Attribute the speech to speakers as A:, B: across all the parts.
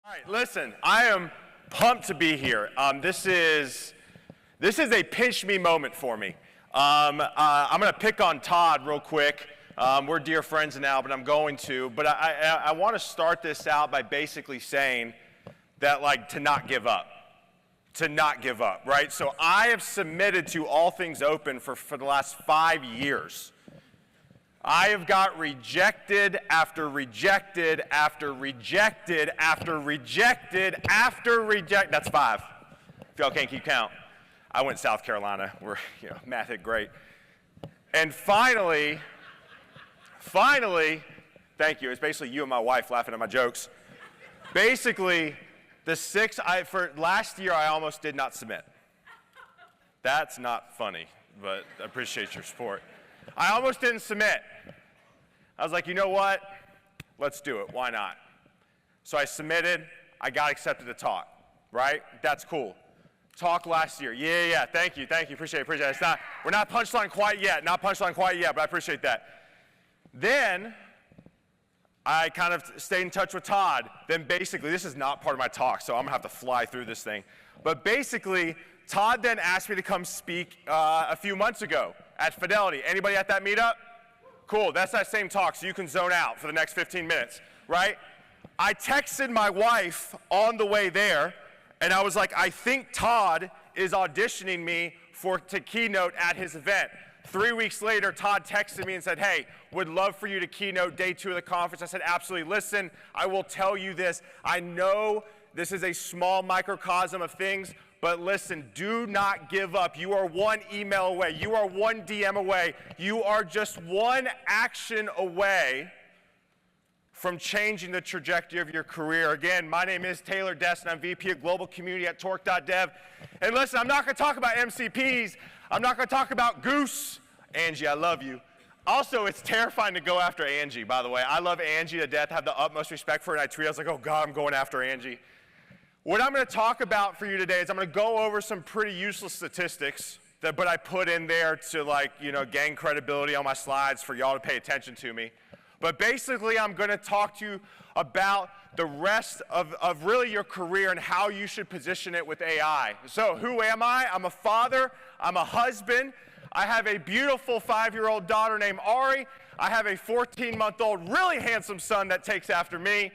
A: All right, listen, I am pumped to be here. This is a pinch me moment for me. I'm going to pick on Todd real quick. We're dear friends now, but I'm going to. But I want to start this out by basically saying that, like, to not give up. To not give up, right? So I have submitted to All Things Open for the last 5 years. I have got rejected after rejected after rejected after rejected after rejected. That's 5. If y'all can't keep count. I went to South Carolina where, math hit great. And finally, thank you. It's basically you and my wife laughing at my jokes. Basically, for last year, I almost did not submit. That's not funny, but I appreciate your support. I almost didn't submit. I was like, you know what? Let's do it. Why not? So I submitted. I got accepted to talk, right? That's cool. Talk last year. Yeah. Thank you. Appreciate it. We're not punchline quite yet. But I appreciate that. Then I kind of stayed in touch with Todd. Then basically, this is not part of my talk, so I'm going to have to fly through this thing. But basically, Todd then asked me to come speak a few months ago at Fidelity. Anybody at that meetup? Cool, that's that same talk, so you can zone out for the next 15 minutes, right? I texted my wife on the way there, and I was like, I think Todd is auditioning me to keynote at his event. 3 weeks later, Todd texted me and said, hey, would love for you to keynote day 2 of the conference. I said, absolutely. Listen, I will tell you this. I know this is a small microcosm of things, but listen, do not give up. You are one email away. You are one DM away. You are just one action away from changing the trajectory of your career. Again, my name is Taylor Desseyn. I'm VP of Global Community at Torque.dev. And listen, I'm not going to talk about MCPs. I'm not going to talk about Goose. Angie, I love you. Also, it's terrifying to go after Angie, by the way. I love Angie to death. I have the utmost respect for her. And I tweeted, I was like, oh, God, I'm going after Angie. What I'm going to talk about for you today is I'm going to go over some pretty useless statistics but I put in there to gain credibility on my slides for y'all to pay attention to me. But basically, I'm going to talk to you about the rest of really your career and how you should position it with AI. So who am I? I'm a father. I'm a husband. I have a beautiful 5-year-old daughter named Ari. I have a 14-month-old really handsome son that takes after me.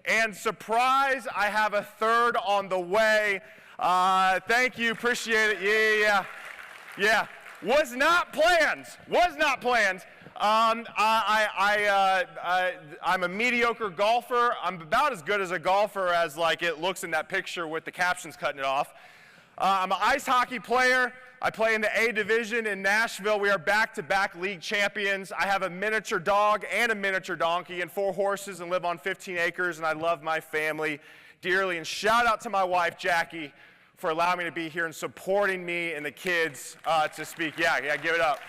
A: And surprise, I have a third on the way. Thank you, appreciate it. Yeah. Was not planned. I'm a mediocre golfer. I'm about as good as a golfer as it looks in that picture with the captions cutting it off. I'm an ice hockey player. I play in the A division in Nashville. We are back-to-back league champions. I have a miniature dog and a miniature donkey and 4 horses and live on 15 acres, and I love my family dearly. And shout out to my wife, Jackie, for allowing me to be here and supporting me and the kids to speak. Yeah, give it up.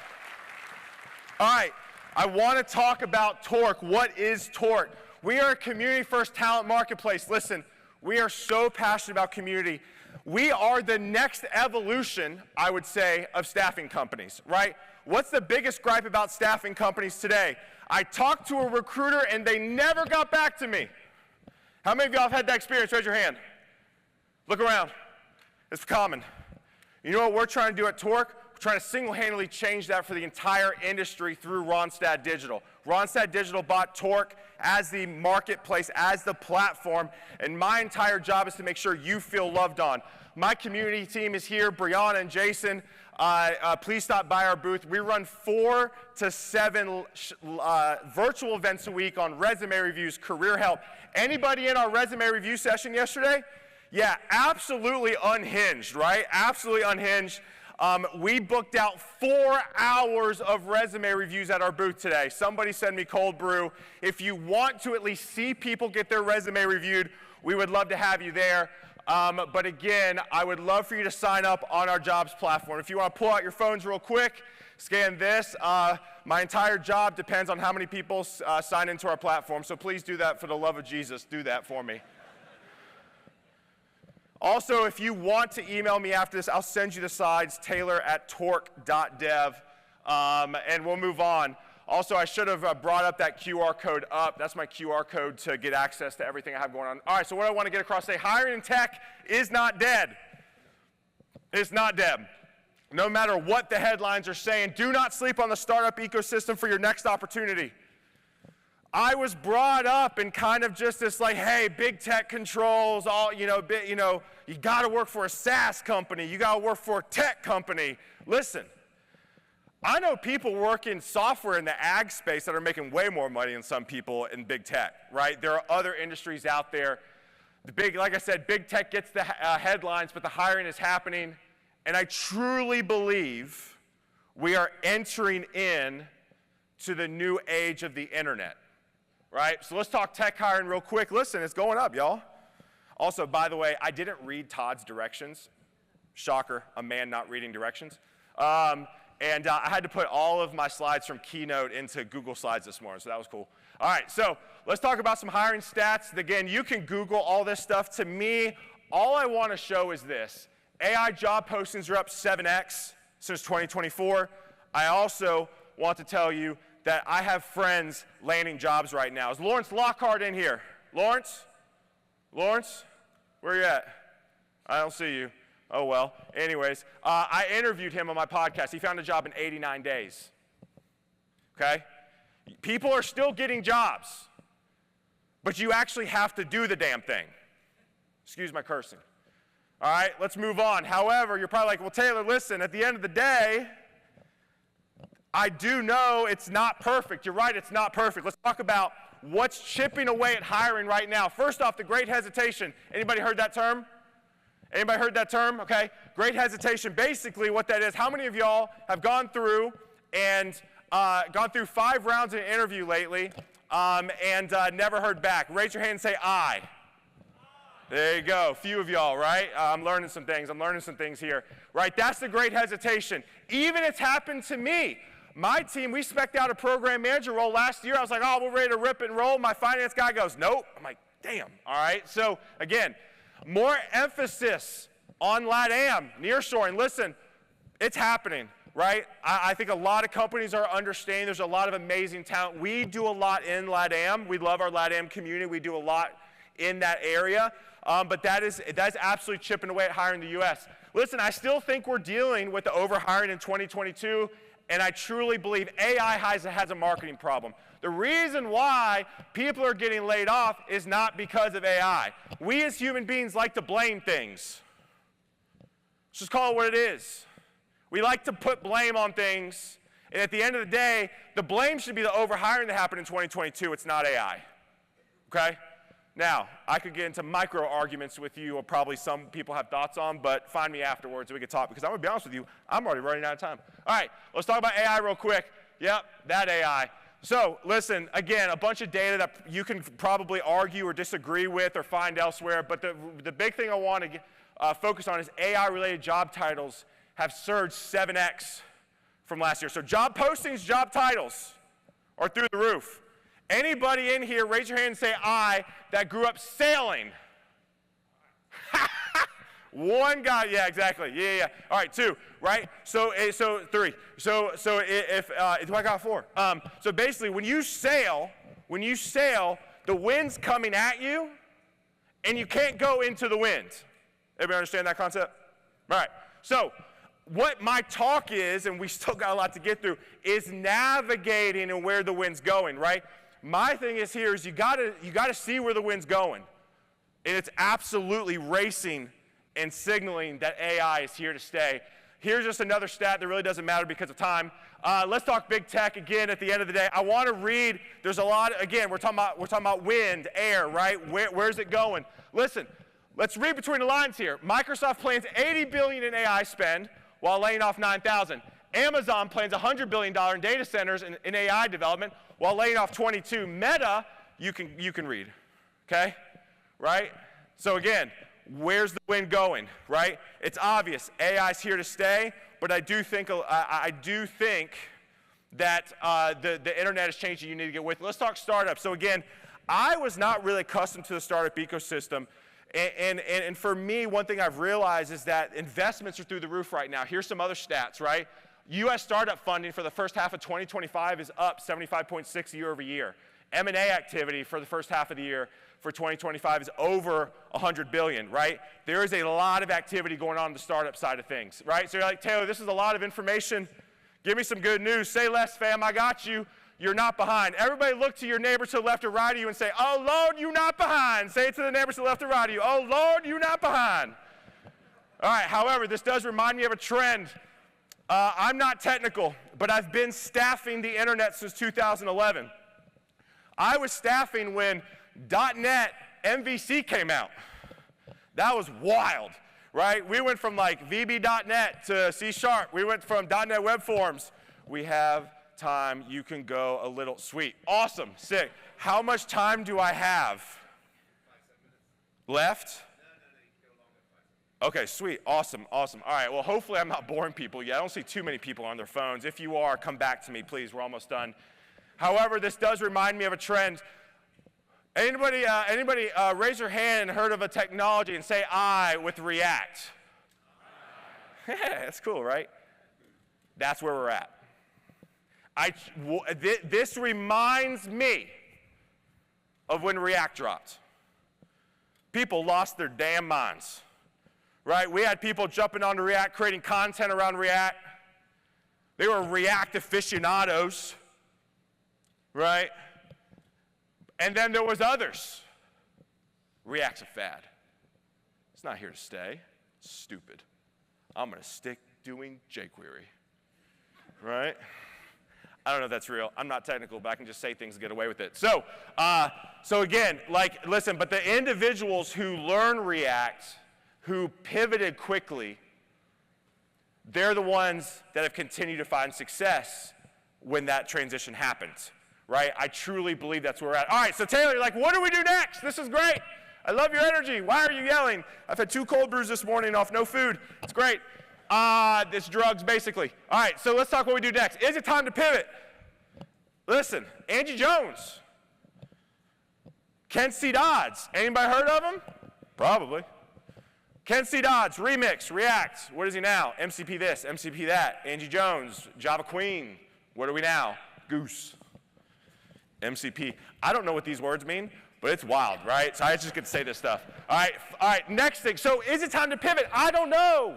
A: All right, I want to talk about Torque. What is Torque? We are a community-first talent marketplace. Listen, we are so passionate about community. We are the next evolution, I would say, of staffing companies, right? What's the biggest gripe about staffing companies today? I talked to a recruiter and they never got back to me. How many of y'all have had that experience? Raise your hand. Look around. It's common. You know what we're trying to do at Torque? We're trying to single-handedly change that for the entire industry through Ronstadt Digital. Ronstadt Digital bought Torque as the marketplace, as the platform, and my entire job is to make sure you feel loved on. My community team is here, Brianna and Jason. Please stop by our booth. We run 4 to 7 virtual events a week on resume reviews, career help. Anybody in our resume review session yesterday? Yeah, absolutely unhinged, right? Absolutely unhinged. We booked out 4 hours of resume reviews at our booth today. Somebody send me cold brew. If you want to at least see people get their resume reviewed, we would love to have you there. But again, I would love for you to sign up on our jobs platform. If you want to pull out your phones real quick, scan this. My entire job depends on how many people sign into our platform, so please do that for the love of Jesus. Do that for me. Also, if you want to email me after this, I'll send you the slides, taylor@torque.dev, and we'll move on. Also, I should have brought up that QR code up. That's my QR code to get access to everything I have going on. All right, so what I want to get across today, hiring in tech is not dead. It's not dead. No matter what the headlines are saying, do not sleep on the startup ecosystem for your next opportunity. I was brought up in kind of just this like, hey, big tech controls, all, you got to work for a SaaS company. You got to work for a tech company. Listen. I know people work in software in the ag space that are making way more money than some people in big tech, right? There are other industries out there. Like I said, big tech gets the headlines, but the hiring is happening. And I truly believe we are entering in to the new age of the internet, right? So let's talk tech hiring real quick. Listen, it's going up, y'all. Also, by the way, I didn't read Todd's directions. Shocker, a man not reading directions. And I had to put all of my slides from Keynote into Google Slides this morning, so that was cool. All right, so let's talk about some hiring stats. Again, you can Google all this stuff. To me, all I want to show is this. AI job postings are up 7x since 2024. I also want to tell you that I have friends landing jobs right now. Is Lawrence Lockhart in here? Lawrence? Lawrence? Where are you at? I don't see you. Oh, well. Anyways, I interviewed him on my podcast. He found a job in 89 days. Okay? People are still getting jobs, but you actually have to do the damn thing. Excuse my cursing. All right, let's move on. However, you're probably like, well, Taylor, listen, at the end of the day, I do know it's not perfect. You're right, it's not perfect. Let's talk about what's chipping away at hiring right now. First off, the Great Hesitation. Anybody heard that term? Anybody heard that term? Okay. Great hesitation. Basically what that is, how many of y'all have gone through 5 rounds of an interview lately and never heard back? Raise your hand and say aye. There you go. A few of y'all, right? I'm learning some things here. Right? That's the great hesitation. Even it's happened to me. My team, we spec'd out a program manager role last year. I was like, oh, we're ready to rip and roll. My finance guy goes, nope. I'm like, damn. All right. So again, more emphasis on LATAM, nearshoring. Listen, it's happening, right? I think a lot of companies are understanding there's a lot of amazing talent. We do a lot in LATAM. We love our LATAM community. We do a lot in that area. But that's absolutely chipping away at hiring in the U.S. Listen, I still think we're dealing with the overhiring in 2022, and I truly believe AI has a marketing problem. The reason why people are getting laid off is not because of AI. We as human beings like to blame things. Let's just call it what it is. We like to put blame on things, and at the end of the day, the blame should be the overhiring that happened in 2022. It's not AI. Okay? Now, I could get into micro arguments with you, or probably some people have thoughts on, but find me afterwards and we can talk, because I'm going to be honest with you, I'm already running out of time. All right, let's talk about AI real quick. Yep, that AI. So, listen, again, a bunch of data that you can probably argue or disagree with or find elsewhere, but the big thing I want to focus on is AI-related job titles have surged 7x from last year. So job postings, job titles are through the roof. Anybody in here, raise your hand and say aye, that grew up sailing. One guy, yeah, exactly, yeah. All right, 2, right? So 3. So if do I got 4? So basically, when you sail, the wind's coming at you, and you can't go into the wind. Everybody understand that concept? All right. So what my talk is, and we still got a lot to get through, is navigating and where the wind's going, right? My thing is here is you gotta see where the wind's going, and it's absolutely racing and signaling that AI is here to stay. Here's just another stat that really doesn't matter because of time. Let's talk big tech again. At the end of the day, I want to read. There's a lot. Again, we're talking about wind, air, right? Where's it going? Listen, let's read between the lines here. Microsoft plans $80 billion in AI spend while laying off 9,000. Amazon plans $100 billion in data centers in AI development while laying off 22. Meta, you can read, okay? Right? So again, where's the wind going, right? It's obvious. AI's here to stay, but I do think that the internet has changed and you need to get with it. Let's talk startups. So again, I was not really accustomed to the startup ecosystem. And for me, one thing I've realized is that investments are through the roof right now. Here's some other stats, right? U.S. startup funding for the first half of 2025 is up 75.6 year over year. M&A activity for the first half of the year for 2025 is over 100 billion, right? There is a lot of activity going on the startup side of things, right? So you're like, Taylor, this is a lot of information. Give me some good news. Say less, fam. I got you. You're not behind. Everybody look to your neighbor to the left or right of you and say, oh, Lord, you're not behind. Say it to the neighbor to the left or right of you. Oh, Lord, you're not behind. All right, however, this does remind me of a trend. I'm not technical, but I've been staffing the internet since 2011. I was staffing when .NET MVC came out. That was wild, right? We went from like VB.NET to C#. We went from .NET Web Forms. We have time. You can go a little. Sweet. Awesome. Sick. How much time do I have left? Okay, sweet. Awesome, awesome. All right, well, hopefully I'm not boring people yet. I don't see too many people on their phones. If you are, come back to me, please. We're almost done. However, this does remind me of a trend. Anybody raise your hand and heard of a technology and say I with React? Yeah, that's cool, right? That's where we're at. This reminds me of when React dropped. People lost their damn minds, right? We had people jumping onto React, creating content around React. They were React aficionados, right? And then there was others. React's a fad. It's not here to stay. It's stupid. I'm going to stick doing jQuery, right? I don't know if that's real. I'm not technical, but I can just say things and get away with it. So again, like, listen, but the individuals who learn React, who pivoted quickly, they're the ones that have continued to find success when that transition happened, right? I truly believe that's where we're at. All right, so Taylor, you're like, what do we do next? This is great. I love your energy. Why are you yelling? I've had 2 cold brews this morning off no food. It's great. This drugs, basically. All right, so let's talk what we do next. Is it time to pivot? Listen, Angie Jones, Ken C. Dodds. Anybody heard of him? Probably. Ken C. Dodds, Remix, React. What is he now? MCP this, MCP that. Angie Jones, Java Queen. What are we now? Goose. MCP. I don't know what these words mean, but it's wild, right? So I just get to say this stuff. All right, next thing. So is it time to pivot? I don't know.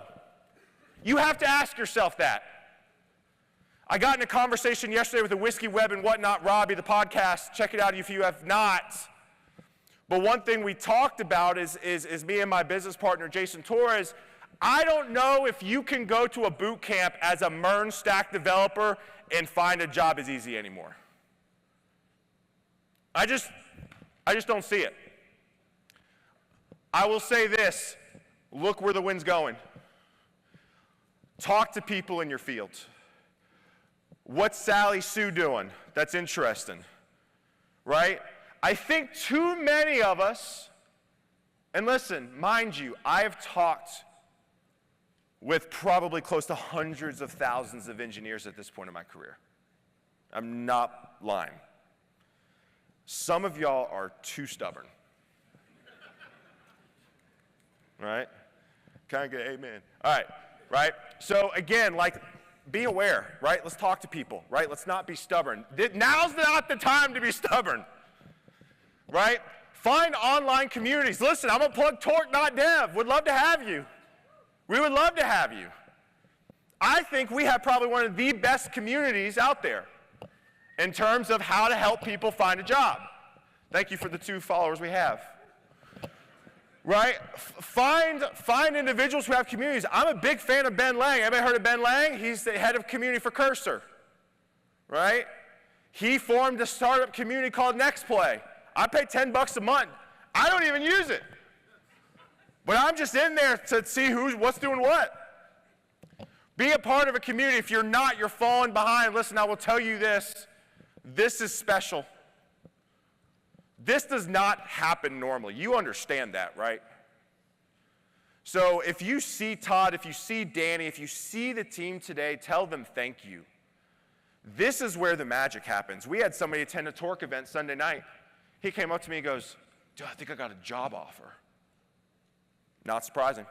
A: You have to ask yourself that. I got in a conversation yesterday with the Whiskey Web and Whatnot, Robbie, the podcast. Check it out if you have not. But one thing we talked about is me and my business partner, Jason Torres. I don't know if you can go to a boot camp as a MERN stack developer and find a job as easy anymore. I just don't see it. I will say this. Look where the wind's going. Talk to people in your field. What's Sally Sue doing that's interesting, right? I think too many of us, and listen, mind you, I have talked with probably close to hundreds of thousands of engineers at this point in my career. I'm not lying. Some of y'all are too stubborn, right? Can I get amen? All right, right? So again, like, be aware, right? Let's talk to people, right? Let's not be stubborn. Now's not the time to be stubborn, right? Find online communities. Listen, I'm going to plug torque.dev. Would love to have you. We would love to have you. I think we have probably one of the best communities out there in terms of how to help people find a job. Thank you for the 2 followers we have. Right? Find individuals who have communities. I'm a big fan of Ben Lang. Anybody heard of Ben Lang? He's the head of community for Cursor. Right? He formed a startup community called NextPlay. I pay $10 a month. I don't even use it. But I'm just in there to see what's doing what. Be a part of a community. If you're not, you're falling behind. Listen, I will tell you this. This is special. This does not happen normally. You understand that, right? So if you see Todd, if you see Danny, if you see the team today, tell them thank you. This is where the magic happens. We had somebody attend a Torque event Sunday night. He came up to me and goes, dude, I think I got a job offer. Not surprising.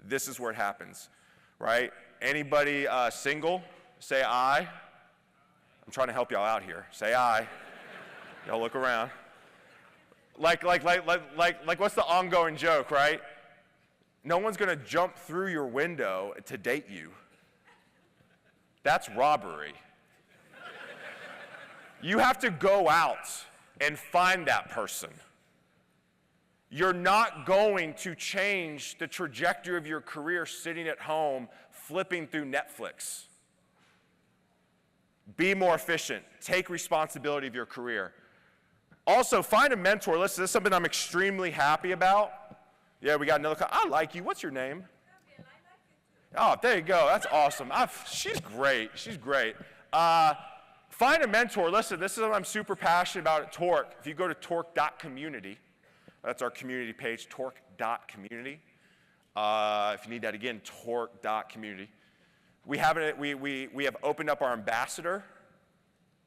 A: This is where it happens, right? Anybody single? Say aye. I'm trying to help y'all out here. Say aye. Y'all look around. Like what's the ongoing joke, right? No one's gonna jump through your window to date you. That's robbery. You have to go out and find that person. You're not going to change the trajectory of your career sitting at home flipping through Netflix. Be more efficient. Take responsibility of your career. Also, find a mentor. Listen, this is something I'm extremely happy about. Yeah, we got another. I like you. What's your name? Oh, there you go. That's awesome. She's great. She's great. Find a mentor. Listen, this is what I'm super passionate about at Torque. If you go to torque.community, that's our community page, torque.community. If you need that again, torque.community. We have opened up our ambassador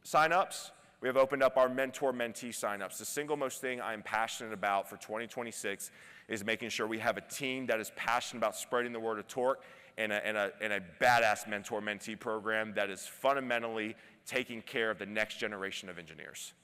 A: signups. We have opened up our mentor-mentee signups. The single most thing I'm passionate about for 2026 is making sure we have a team that is passionate about spreading the word of Torque and a badass mentor-mentee program that is fundamentally taking care of the next generation of engineers.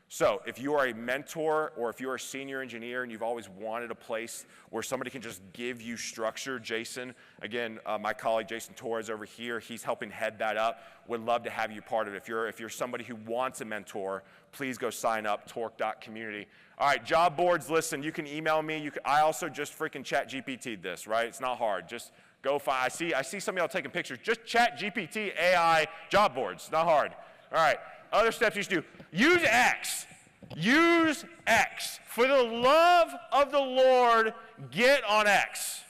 A: So if you are a mentor or if you're a senior engineer and you've always wanted a place where somebody can just give you structure, Jason, again, my colleague Jason Torres over here, he's helping head that up. Would love to have you part of it. If you're somebody who wants a mentor, please go sign up, torque.community. All right, job boards, listen, you can email me. I also just freaking chat GPT'd this, right? It's not hard. Just go find, I see some of y'all taking pictures. Just chat GPT, AI, job boards, not hard. All right. Other steps you should do. Use X. Use X. For the love of the Lord, get on X.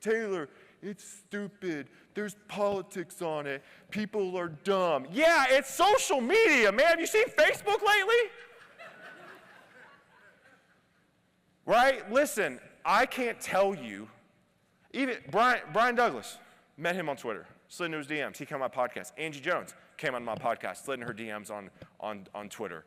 A: Taylor, it's stupid. There's politics on it. People are dumb. Yeah, it's social media, man. Have you seen Facebook lately? Right? Listen, I can't tell you. Even Brian Douglas, met him on Twitter. Slid into his DMs. He came on my podcast. Angie Jones came on my podcast, slid in her DMs on Twitter.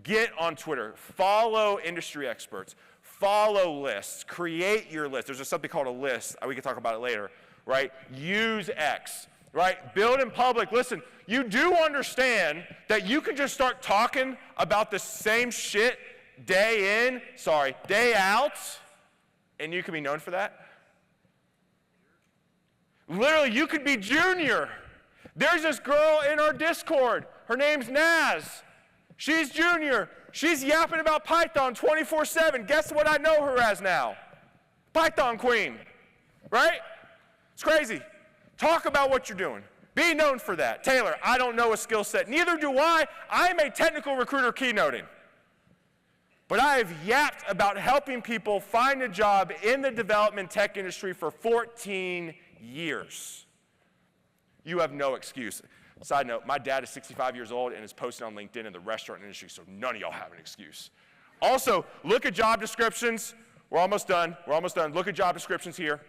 A: Get on Twitter. Follow industry experts. Follow lists. Create your list. There's just something called a list. We can talk about it later, right? Use X, right? Build in public. Listen, you do understand that you can just start talking about the same shit day out, and you can be known for that. Literally, you could be junior. There's this girl in our Discord. Her name's Naz. She's junior. She's yapping about Python 24/7. Guess what I know her as now? Python queen, right? It's crazy. Talk about what you're doing. Be known for that. Taylor, I don't know a skill set. Neither do I. I'm a technical recruiter keynoting. But I have yapped about helping people find a job in the development tech industry for 14 years. You have no excuse. Side note, my dad is 65 years old and is posted on LinkedIn in the restaurant industry, so none of y'all have an excuse. Also, look at job descriptions. We're almost done. Look at job descriptions here.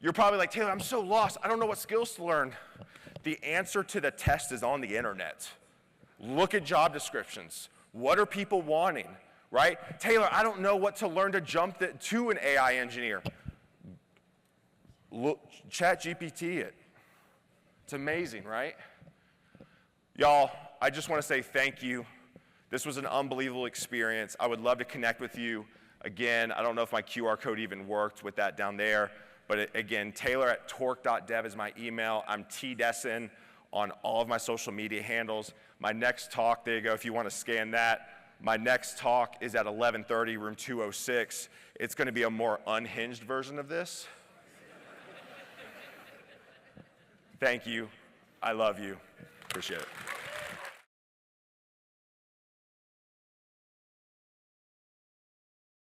A: You're probably like, Taylor, I'm so lost. I don't know what skills to learn. The answer to the test is on the internet. Look at job descriptions. What are people wanting, right? Taylor, I don't know what to learn to jump to an AI engineer. Look, chat GPT it. It's amazing, right? Y'all, I just want to say thank you. This was an unbelievable experience. I would love to connect with you again. I don't know if my QR code even worked with that down there. But again, taylor@torque.dev is my email. I'm Desseyn on all of my social media handles. My next talk, there you go, if you want to scan that. My next talk is at 11:30, room 206. It's going to be a more unhinged version of this. Thank you. I love you. Appreciate it.